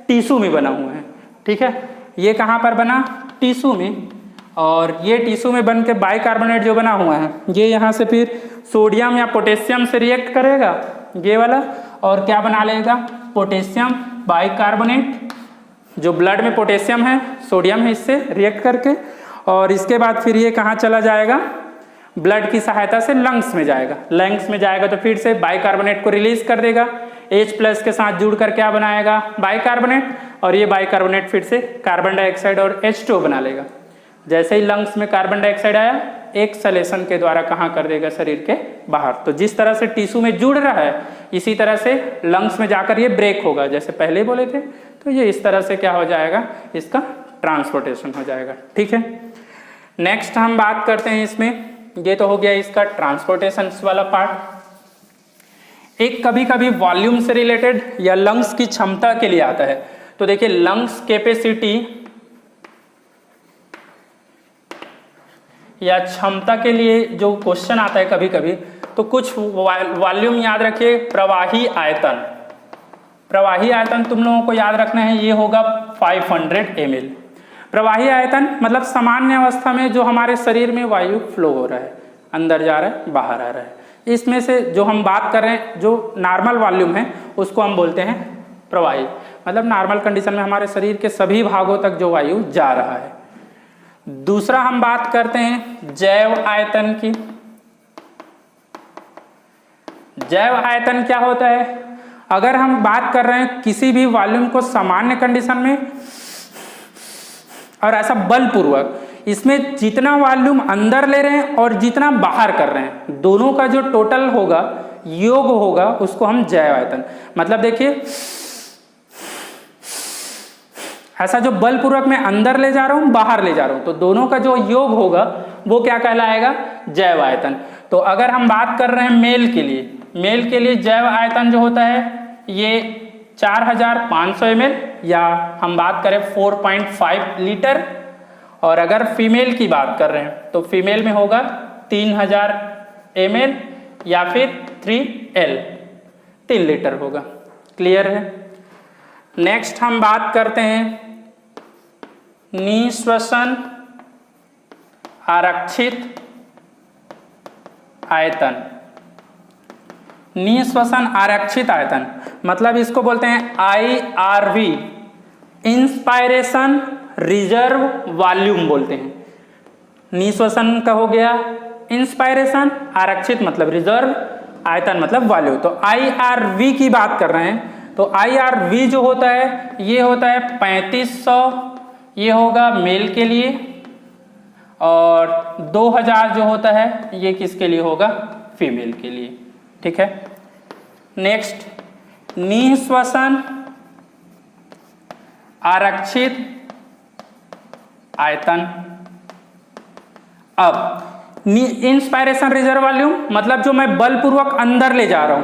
टिश्यू में बना हुआ है। ठीक है, ये कहाँ पर बना टिश्यू में, और ये टिश्यू में बन के बाइकार्बोनेट जो बना हुआ है ये यहाँ से फिर सोडियम या पोटेशियम से रिएक्ट करेगा ये वाला, और क्या बना लेगा पोटेशियम बाइकार्बोनेट। जो ब्लड में पोटेशियम है सोडियम है इससे रिएक्ट करके, और इसके बाद फिर ये कहाँ चला जाएगा ब्लड की सहायता से लंग्स में जाएगा। लंग्स में जाएगा तो फिर से बाइकार्बोनेट को रिलीज कर देगा, H+ के साथ जुड़कर क्या बनाएगा बाइकार्बोनेट, और ये बाइकार्बोनेट फिर से कार्बन डाइऑक्साइड और H2O बना लेगा। जैसे ही लंग्स में कार्बन डाइऑक्साइड आया एक्सलेशन के द्वारा कहाँ कर देगा शरीर के बाहर। तो जिस तरह से टिश्यू में जुड़ रहा है इसी तरह से लंग्स में जाकर ये ब्रेक होगा, जैसे पहले बोले थे। तो ये इस तरह से क्या हो जाएगा इसका ट्रांसपोर्टेशन हो जाएगा। ठीक है, नेक्स्ट हम बात करते हैं इसमें, ये तो हो गया इसका ट्रांसपोर्टेशन वाला पार्ट। एक कभी कभी वॉल्यूम से रिलेटेड या लंग्स की क्षमता के लिए आता है। तो देखिए लंग्स कैपेसिटी या क्षमता के लिए जो क्वेश्चन आता है कभी कभी, तो कुछ वॉल्यूम याद रखिए। प्रवाही आयतन, प्रवाही आयतन तुम लोगों को याद रखना है, ये होगा 500 ml। प्रवाही आयतन मतलब सामान्य अवस्था में जो हमारे शरीर में वायु फ्लो हो रहा है, अंदर जा रहा है बाहर आ रहा है, इसमें से जो हम बात कर रहे हैं जो नॉर्मल वॉल्यूम है उसको हम बोलते हैं प्रवाही। मतलब नॉर्मल कंडीशन में हमारे शरीर के सभी भागों तक जो वायु जा रहा है। दूसरा हम बात करते हैं जैव आयतन की। जैव आयतन क्या होता है, अगर हम बात कर रहे हैं किसी भी वॉल्यूम को सामान्य कंडीशन में और ऐसा बलपूर्वक, इसमें जितना वॉल्यूम अंदर ले रहे हैं और जितना बाहर कर रहे हैं दोनों का जो टोटल होगा योग होगा उसको हम जैव आयतन। मतलब देखिए ऐसा जो बलपूर्वक मैं अंदर ले जा रहा हूं बाहर ले जा रहा हूं तो दोनों का जो योग होगा वो क्या कहलाएगा जैव आयतन। तो अगर हम बात कर रहे हैं मेल के लिए, मेल के लिए जैव आयतन जो होता है ये 4500 ml या हम बात करें 4.5 लीटर, और अगर फीमेल की बात कर रहे हैं तो फीमेल में होगा 3000 ml या फिर 3L 3 लीटर होगा। क्लियर है। नेक्स्ट हम बात करते हैं निःश्वसन आरक्षित आयतन। निःश्वसन आरक्षित आयतन मतलब इसको बोलते हैं IRV, इंस्पायरेशन रिजर्व वॉल्यूम बोलते हैं। निःश्वसन का हो गया इंस्पायरेशन, आरक्षित मतलब रिजर्व, आयतन मतलब वॉल्यूम। तो IRV की बात कर रहे हैं तो IRV जो होता है ये होता है 3500, ये होगा मेल के लिए, और 2000 जो होता है ये किसके लिए होगा फीमेल के लिए। ठीक है। नेक्स्ट निःश्वसन आरक्षित आयतन। अब इंस्पायरेशन रिजर्व वॉल्यूम मतलब जो मैं बलपूर्वक अंदर ले जा रहा हूं,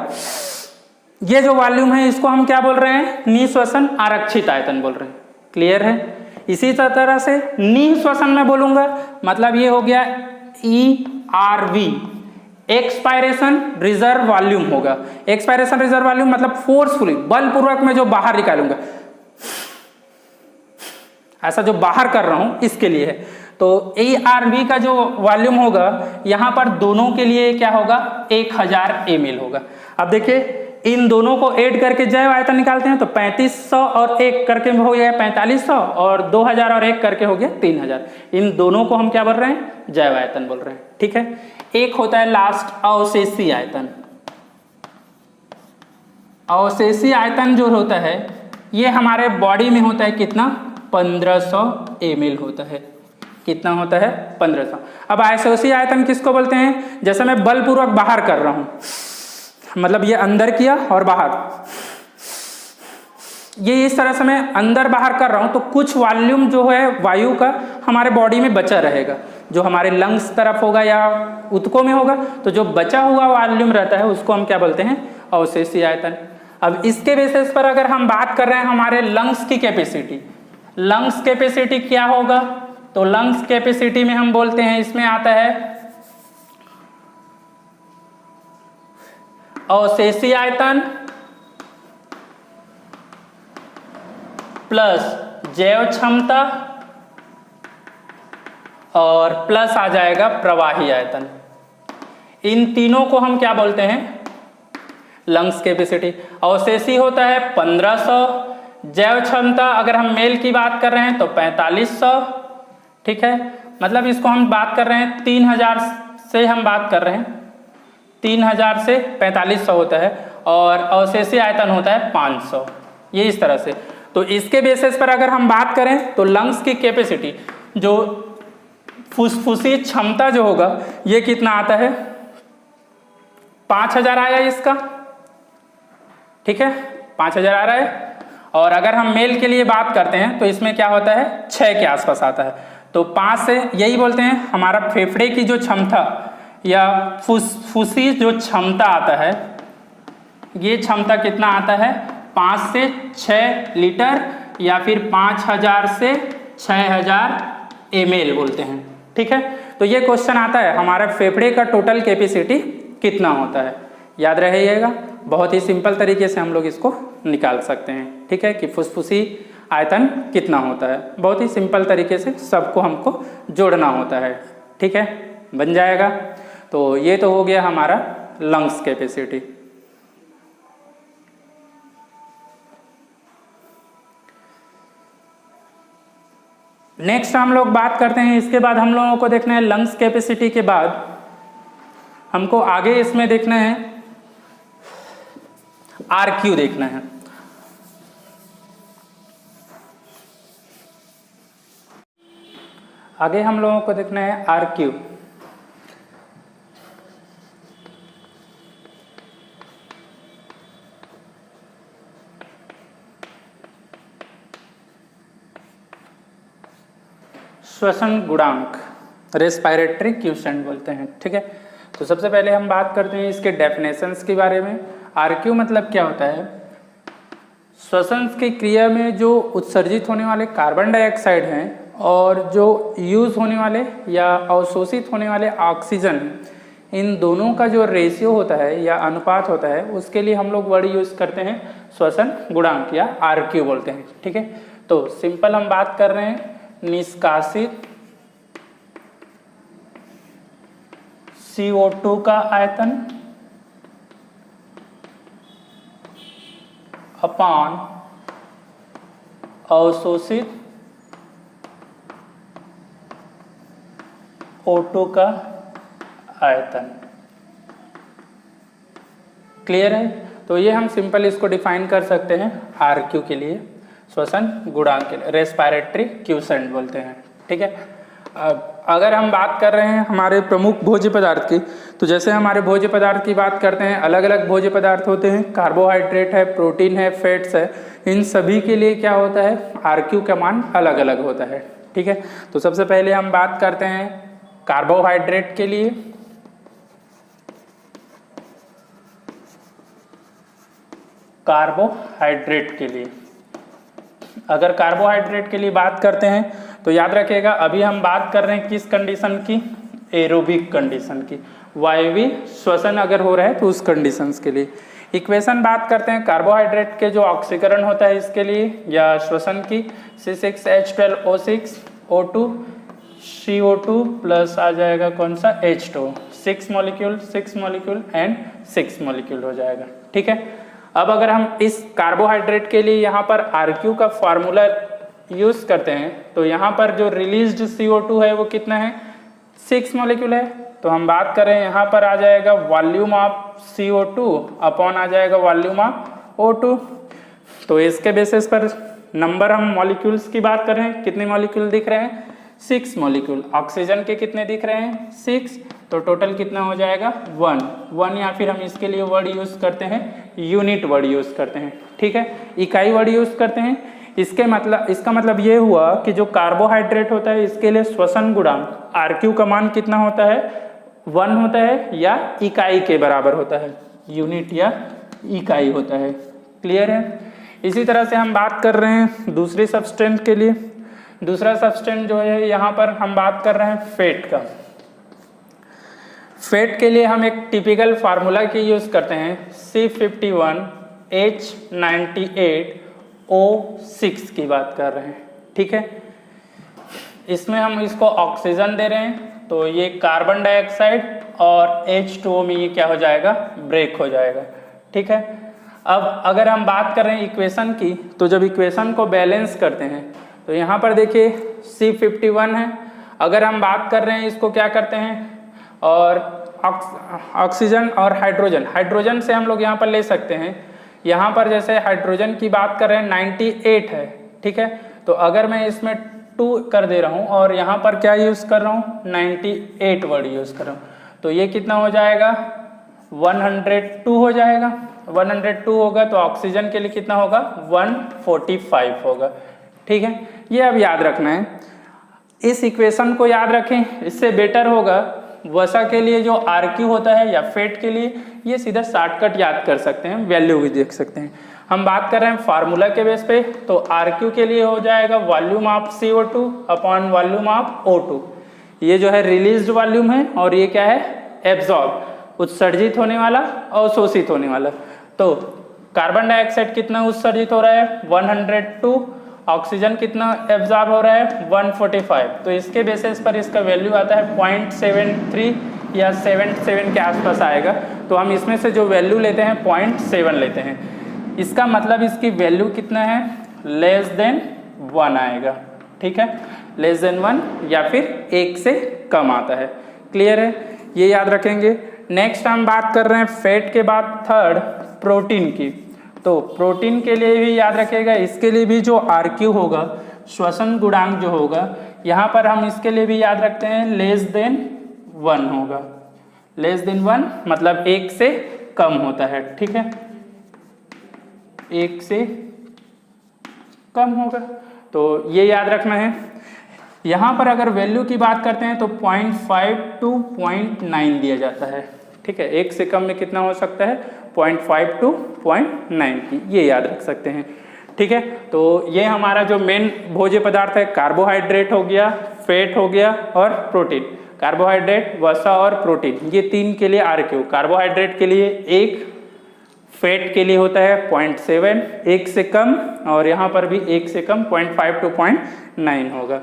ये जो वॉल्यूम है इसको हम क्या बोल रहे हैं? निःश्वसन आरक्षित आयतन बोल रहे हैं। क्लियर है? इसी तरह से निःश्वसन में बोलूंगा मतलब ये हो गया ERV, एक्सपायरेशन रिजर्व वॉल्यूम होगा। एक्सपायरेशन रिजर्व वॉल्यूम मतलब फोर्सफुली बलपूर्वक में जो बाहर निकालूंगा, ऐसा जो बाहर कर रहा हूं इसके लिए है। तो ERV का जो वॉल्यूम होगा यहां पर दोनों के लिए क्या होगा? 1000 ml होगा। अब देखिए इन दोनों को ऐड करके जैव आयतन निकालते हैं तो 3500 और 1 करके हो गया 4500 और 2000 और 1 करके हो गया 3000। इन दोनों को हम क्या बोल रहे हैं? जैव आयतन बोल रहे हैं। ठीक है। एक होता है लास्ट अवशेषी आयतन। अवशेषी आयतन जो होता है ये हमारे बॉडी में होता है कितना? 1500 ml होता है। कितना होता है? 1500। अब अवशेषी आयतन किसको बोलते हैं? जैसे मैं बलपूर्वक बाहर कर रहा हूं, मतलब ये अंदर किया और बाहर, ये इस तरह से मैं अंदर बाहर कर रहा हूं तो कुछ वॉल्यूम जो है वायु का हमारे बॉडी में बचा रहेगा, जो हमारे लंग्स तरफ होगा या ऊतकों में होगा। तो जो बचा हुआ वॉल्यूम रहता है उसको हम क्या बोलते हैं? अवशेषी आयतन। अब इसके बेसिस पर अगर हम बात कर रहे हैं हमारे लंग्स की कैपेसिटी, लंग्स कैपेसिटी क्या होगा? तो लंग्स कैपेसिटी में हम बोलते हैं, इसमें आता है अवशेषी आयतन प्लस जैव क्षमता और प्लस आ जाएगा प्रवाही आयतन। इन तीनों को हम क्या बोलते हैं? Lungs capacity. अवशेषी होता है 1500, जैव क्षमता अगर हम मेल की बात कर रहे हैं तो 4500। ठीक है, मतलब इसको हम बात कर रहे हैं 3000 से हम बात कर रहे हैं, 3000 से 4500 होता है और अवशेषी आयतन होता है 500। ये इस तरह से। तो इसके बेसिस पर अगर हम बात करें तो लंग्स की कैपेसिटी, जो फुसफुसी क्षमता जो होगा ये कितना आता है? 5000 आया इसका। ठीक है, 5000 आ रहा है। और अगर हम मेल के लिए बात करते हैं तो इसमें क्या होता है? 6 के आसपास आता है। तो 5 से यही बोलते हैं हमारा फेफड़े की जो क्षमता या फुसफुसी जो क्षमता आता है, ये क्षमता कितना आता है? 5 से 6 लीटर या फिर 5000 से 6000 ml बोलते हैं। ठीक है, तो ये क्वेश्चन आता है हमारा फेफड़े का टोटल कैपेसिटी कितना होता है। याद रहिएगा, बहुत ही सिंपल तरीके से हम लोग इसको निकाल सकते हैं। ठीक है, कि फुसफुसी आयतन कितना होता है, बहुत ही सिंपल तरीके से सबको हमको जोड़ना होता है। ठीक है, बन जाएगा। तो ये तो हो गया हमारा लंग्स कैपेसिटी। नेक्स्ट हम लोग बात करते हैं, इसके बाद हम लोगों को देखना है लंग्स कैपेसिटी के बाद हमको आगे इसमें देखना है RQ देखना है। आगे हम लोगों को देखना है RQ। श्वसन गुणांक, रेस्पिरेटरी क्वोशिएंट बोलते हैं। ठीक है, तो सबसे पहले हम बात करते हैं इसके डेफिनेशंस के बारे में। RQ मतलब क्या होता है? श्वसन की क्रिया में जो उत्सर्जित होने वाले कार्बन डाइऑक्साइड हैं और जो यूज होने वाले या अवशोषित होने वाले ऑक्सीजन, इन दोनों का जो रेशियो होता है या अनुपात होता है, उसके लिए हम लोग वर्ड यूज करते हैं श्वसन गुणांक या RQ बोलते हैं। ठीक है, तो सिंपल हम बात कर रहे हैं निष्कासित CO2 का आयतन अपॉन अवशोषित O2 का आयतन। क्लियर है? तो ये हम सिंपल इसको डिफाइन कर सकते हैं RQ के लिए, श्वसन गुणांक के लिए, रेस्पिरेटरी क्वोशिएंट बोलते हैं। ठीक है, अब अगर हम बात कर रहे हैं हमारे प्रमुख भोज्य पदार्थ की, तो जैसे हमारे भोज्य पदार्थ की बात करते हैं, अलग अलग भोज्य पदार्थ होते हैं, कार्बोहाइड्रेट है, प्रोटीन है, फैट्स है। इन सभी के लिए क्या होता है? RQ का मान अलग अलग होता है। ठीक है। तो सबसे पहले हम बात करते हैं कार्बोहाइड्रेट के लिए। कार्बोहाइड्रेट के लिए अगर कार्बोहाइड्रेट के लिए बात करते हैं तो याद रखिएगा अभी हम बात कर रहे हैं किस कंडीशन की, एरोबिक कंडीशन की, वायवीय श्वसन अगर हो रहा है तो उस कंडीशंस के लिए। इक्वेशन बात करते हैं कार्बोहाइड्रेट के जो ऑक्सीकरण होता है इसके लिए या श्वसन की, C6H12O6 O2 CO2 प्लस आ जाएगा कौन सा H2, 6 मॉलिक्यूल एंड 6 मॉलिक्यूल हो जाएगा, ठीक है। अब अगर हम इस कार्बोहाइड्रेट के लिए यहाँ पर RQ का फॉर्मूला यूज करते हैं तो यहाँ पर जो रिलीज्ड CO2 है वो कितना है, 6 मॉलिक्यूल है। तो हम बात करें यहाँ पर आ जाएगा वॉल्यूम ऑफ CO2 अपॉन आ जाएगा वॉल्यूम ऑफ O2। तो इसके बेसिस पर नंबर हम मॉलिक्यूल्स की बात कर रहे हैं, कितने मॉलिक्यूल दिख रहे हैं, 6 मॉलिक्यूल। ऑक्सीजन के कितने दिख रहे हैं, 6। तो टोटल कितना हो जाएगा 1 या फिर हम इसके लिए वर्ड यूज करते हैं यूनिट वर्ड यूज करते हैं, ठीक है, इकाई वर्ड यूज करते हैं। इसका मतलब ये हुआ कि जो कार्बोहाइड्रेट होता है इसके लिए श्वसन गुणांक RQ का मान कितना होता है, 1 होता है या इकाई के बराबर होता है, यूनिट या इकाई होता है। क्लियर है। इसी तरह से हम बात कर रहे हैं दूसरी सब्सटेंस के लिए। दूसरा सब्सटेंस जो है यहाँ पर हम बात कर रहे हैं फेट का। फेट के लिए हम एक टिपिकल फार्मूला की यूज करते हैं, C51H98O6 की बात कर रहे हैं, ठीक है। इसमें हम इसको ऑक्सीजन दे रहे हैं तो ये कार्बन डाइऑक्साइड और H2O में ये क्या हो जाएगा, ब्रेक हो जाएगा, ठीक है। अब अगर हम बात कर रहे हैं इक्वेशन की तो जब इक्वेशन को बैलेंस करते हैं तो यहाँ पर देखिए C51 है, अगर हम बात कर रहे हैं इसको क्या करते हैं, और ऑक्सीजन और हाइड्रोजन से हम लोग यहाँ पर ले सकते हैं। यहाँ पर जैसे हाइड्रोजन की बात कर रहे हैं 98 है, ठीक है। तो अगर मैं इसमें 2 कर दे रहा हूँ और यहाँ पर क्या यूज कर रहा हूँ, 98 वर्ड यूज कर रहा हूँ, तो ये कितना हो जाएगा 102 हो जाएगा। 102 होगा तो ऑक्सीजन के लिए कितना होगा 145 होगा, ठीक है। ये अब याद रखना है, इस इक्वेशन को याद रखें, इससे बेटर होगा वसा के लिए जो RQ होता है या फेट के लिए ये सीधा शॉर्टकट याद कर सकते हैं, वैल्यू भी देख सकते हैं। हम बात कर रहे हैं फार्मूला के बेस पे, तो RQ के लिए हो जाएगा volume of CO2 upon volume of O2। ये जो है रिलीज्ड वॉल्यूम है और ये क्या है, एब्जॉर्ब, उत्सर्जित होने वाला और अवशोषित होने वाला। तो कार्बन डाइऑक्साइड कितना उत्सर्जित हो रहा है 102, ऑक्सीजन कितना एब्जॉर्ब हो रहा है 145। तो इसके बेसिस पर इसका वैल्यू आता है 0.73 या 77 के आसपास आएगा। तो हम इसमें से जो वैल्यू लेते हैं 0.7 लेते हैं, इसका मतलब इसकी वैल्यू कितना है, लेस देन 1 आएगा, ठीक है, लेस देन 1 या फिर 1 से कम आता है। क्लियर है, ये याद रखेंगे। नेक्स्ट हम बात कर रहे हैं फैट के बाद थर्ड प्रोटीन की। तो प्रोटीन के लिए भी याद रखिएगा, इसके लिए भी जो RQ होगा, श्वसन गुणांक जो होगा, यहाँ पर हम इसके लिए भी याद रखते हैं लेस देन 1 होगा। लेस देन 1 मतलब 1 से कम होता है, ठीक है, 1 से कम होगा। तो ये याद रखना है। यहाँ पर अगर वैल्यू की बात करते हैं तो 0.5 to 0.9 दिया जाता है, ठीक है। 1 से कम में कितना हो सकता है 0.5 to 0.9 की, ये याद रख सकते हैं, ठीक है। तो ये हमारा जो मेन भोज्य पदार्थ है, कार्बोहाइड्रेट हो गया, फैट हो गया और प्रोटीन। कार्बोहाइड्रेट, वसा और प्रोटीन, ये 3 के लिए RQ। कार्बोहाइड्रेट के लिए 1, फैट के लिए होता है 0.7, 1 से कम, और यहाँ पर भी 1 से कम 0.5 to 0.9 होगा।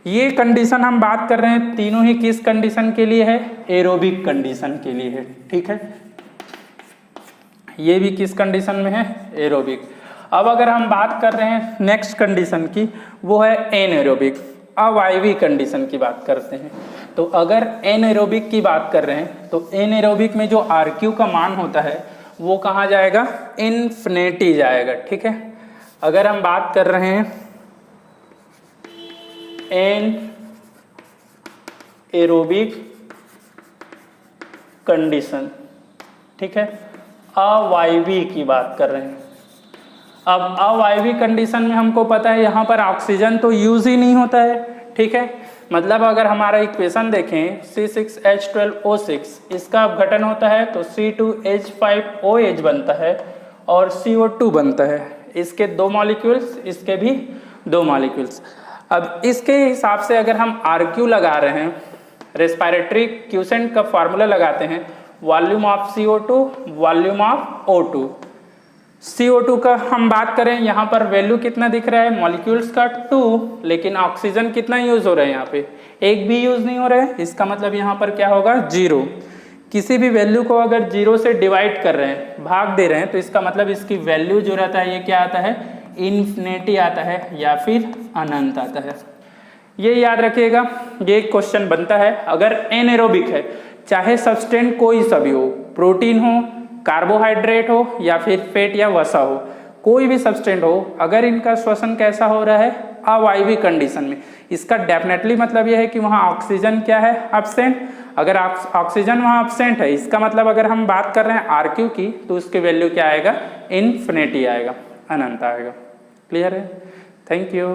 ये कंडीशन हम बात कर रहे हैं, तीनों ही किस कंडीशन के लिए है, एरोबिक कंडीशन के लिए है, ठीक है। ये भी किस कंडीशन में है, एरोबिक। अब अगर हम बात कर रहे हैं नेक्स्ट कंडीशन की, वो है एनएरोबिक, अवायवीय कंडीशन की बात करते हैं। तो अगर एनएरोबिक की बात कर रहे हैं तो एनएरोबिक में जो RQ का मान होता है वो कहाँ जाएगा, इन्फिनिटी जाएगा, ठीक है। अगर हम बात कर रहे हैं एनएरोबिक कंडीशन, ठीक है, अवायवीय की बात कर रहे हैं। अब अवायवीय कंडीशन में हमको पता है यहाँ पर ऑक्सीजन तो यूज ही नहीं होता है, ठीक है। मतलब अगर हमारा इक्वेशन देखें C6H12O6, इसका अपघटन होता है तो C2H5OH बनता है और CO2 बनता है। इसके 2 मॉलिक्यूल्स, इसके भी 2 मॉलिक्यूल्स। अब इसके हिसाब से अगर हम RQ लगा रहे हैं, रेस्पिरेटरी क्यूसेंट का फॉर्मूला लगाते हैं, volume of CO2 volume of O2। CO2 का हम बात करें, यहाँ पर वैल्यू कितना दिख रहा है, मॉलिक्यूल्स का 2, लेकिन ऑक्सीजन कितना यूज हो रहा है, यहाँ पे एक भी यूज नहीं हो रहा है। इसका मतलब यहाँ पर क्या होगा, 0। किसी भी वैल्यू को अगर 0 से डिवाइड कर रहे हैं, भाग दे रहे हैं, तो इसका मतलब इसकी वैल्यू जो रहता है ये क्या आता है, इन्फिनिटी आता है या फिर अनंत आता है। ये याद रखिएगा, ये क्वेश्चन बनता है अगर एनेरोबिक है, चाहे सब्सटेंट कोई सा भी हो, प्रोटीन हो, कार्बोहाइड्रेट हो या फिर फैट या वसा हो, कोई भी सब्सटेंट हो, अगर इनका श्वसन कैसा हो रहा है, अवायवीय कंडीशन में, इसका डेफिनेटली मतलब यह है कि वहाँ ऑक्सीजन क्या है, एब्सेंट। अगर ऑक्सीजन वहाँ एब्सेंट है, इसका मतलब अगर हम बात कर रहे हैं RQ की, तो उसके वैल्यू क्या आएगा, इन्फिनिटी आएगा, अनंत आएगा। क्लियर है? Thank you.